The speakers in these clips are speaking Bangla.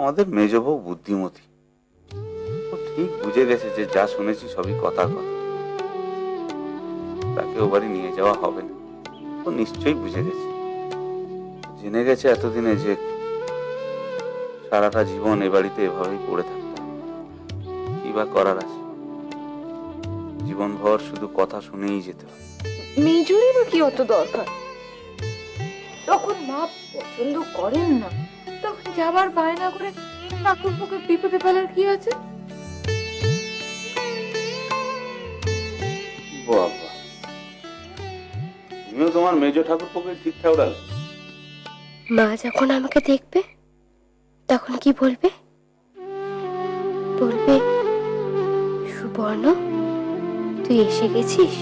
আমাদের মেজ বউ বুদ্ধিমতী, ও ঠিক বুঝে গেছে যে যা শুনেছি সবই কথা কথা, তাকে ও বাড়ি নিয়ে যাওয়া হবে না। ও নিশ্চয়ই বুঝে গেছে, জেনে গেছে এতদিনে যে সারাটা জীবন এ বাড়িতে এভাবেই পড়ে থাকতে হবে। কি বা করার আছে, জীবনভর শুধু কথা শুনেই যেতে হয়। মেজুরি বা কি অত দরকার? তখন মা পছন্দ করেন না, তখন যাবার বায়না করে ঠাকুরপোকে বিপদে ফেলার কি আছে? বাবা, তুমিও তোমার মেজ ঠাকুরপোকে ঠিকঠাক উড়ালে। মা যখন আমাকে দেখবে তখন কি বলবে? বলবে, সুবর্ণ তুই এসে গেছিস।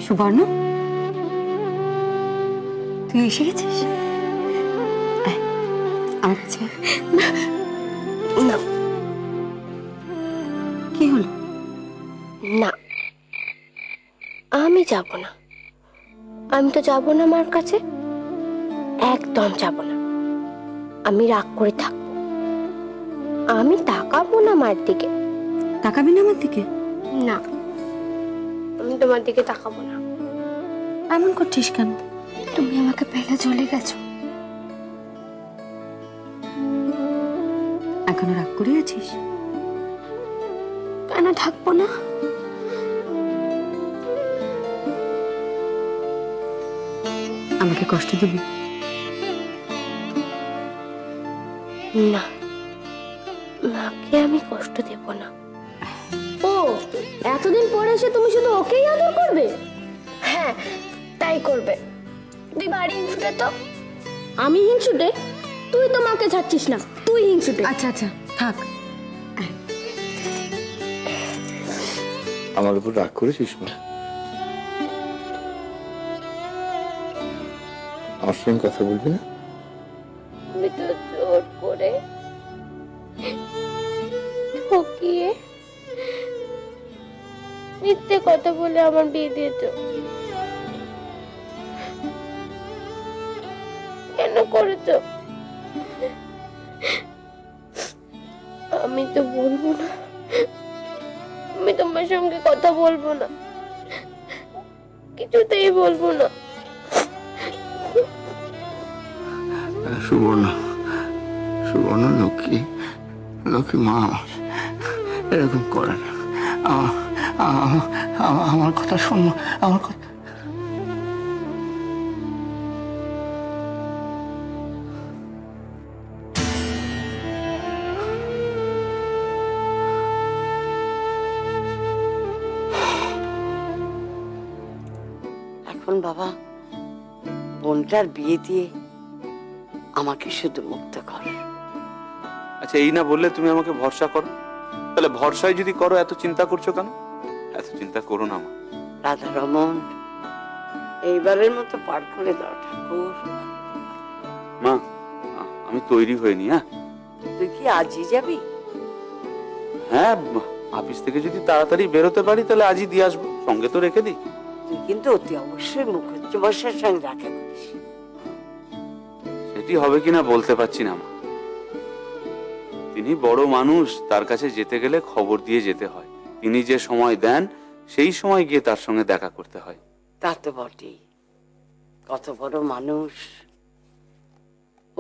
সুবর্ণ তুই এসে গেছিস? আমার কাছে না। কি হলো? না, আমি যাব না। আমি তো যাব না মার কাছে, একদম যাব না। আমি রাগ করে থাকবো, আমি তাকাবো না মার দিকে। তাকাবি না আমার দিকে? না, আমি তোমার দিকে তাকাবো না। এমন করছিস কেন? তুমি আমাকে ফেলে চলে গেছো। এখনো রাগ করে আছিস? কেন থাকবো না? আমাকে কষ্ট দিবি? না, মাকে আমি কষ্ট দেব না। ও, এতদিন পরে এসে তুমি শুধু ওকেই আদর করবে? হ্যাঁ, তাই করবে। তুই বাড়ি উঠে তো। আমি হিংসুটে? তুই তো মাকে ছাড়ছিস না, তুই হিংসুটে। আচ্ছা আচ্ছা থাক। আমার উপর রাগ করেছিস মা? আমার সঙ্গে কথা বলবি না? তুমি তো জোর করে ঠকিয়ে মিথ্যে কথা বলে আমার বিয়ে দিয়েছো। কেন করেছো? আমি তো বলবো না, আমি তোমার সঙ্গে কথা বলবো না, কিছুতেই বলবো না। সুবর্ণ, সুবর্ণ লক্ষ্মী, লক্ষ্মী মা আমার, এরকম করে না। আমার কথা শোন, আমার কথা। এখন বাবা বোনটার বিয়ে দিয়ে আমাকে শুধু মুক্ত কর। আচ্ছা, এই না বললে তুমি আমাকে ভরসা করো? তাহলে ভরসায় যদি করো এত চিন্তা করছো কেন? এত চিন্তা করো না মা। রাধা রমন, এইবারের মতো পার করে দাও ঠাকুর। মা, আমি তৈরি হইনি। হ্যাঁ, তুই কি আজই যাবি? হ্যাঁ, অফিস থেকে যদি তাড়াতাড়ি বেরোতে পারি তাহলে আজই দিয়ে আসবো, সঙ্গে তো রেখে দিই। তুই কিন্তু অতি অবশ্যই মুখুজ্জেমশাইয়ের সঙ্গে দেখা করিস। সেটি হবে কিনা বলতে পারছি না মা। তিনি বড় মানুষ, তার কাছে যেতে গেলে খবর দিয়ে যেতে হয়। তিনি যে সময় দেন সেই সময় গিয়ে তার সঙ্গে দেখা করতে হয়। তা তো বটেই, কত বড় মানুষ,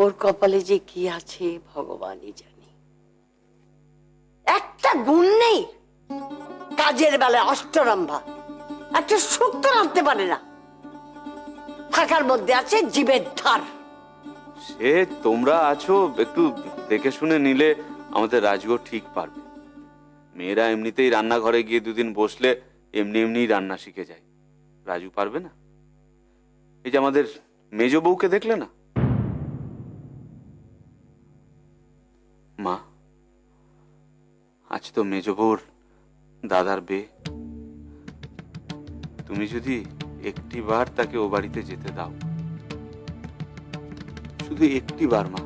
ওর কপালে যে কি আছে ভগবানই জানে। একটা গুণ নেই, কাজের বেলায় অষ্টরম্ভা, একটা সুখ তো রাখতে পারে না, থাকার মধ্যে আছে জীবের ধার। সে তোমরা আছো, একটু দেখে শুনে নিলে আমাদের রাজুও ঠিক পারবে। মেয়েরা এমনিতেই রান্নাঘরে গিয়ে দুদিন বসলে এমনি এমনি রান্না শিখে যায়। রাজু পারবে না? এই যে আমাদের মেজ বউকে দেখলে না মা, আজ তো মেজ বউর দাদার বিয়ে। তুমি যদি একটি বার তাকে ও বাড়িতে যেতে দাও, শুধু একটি বার মা,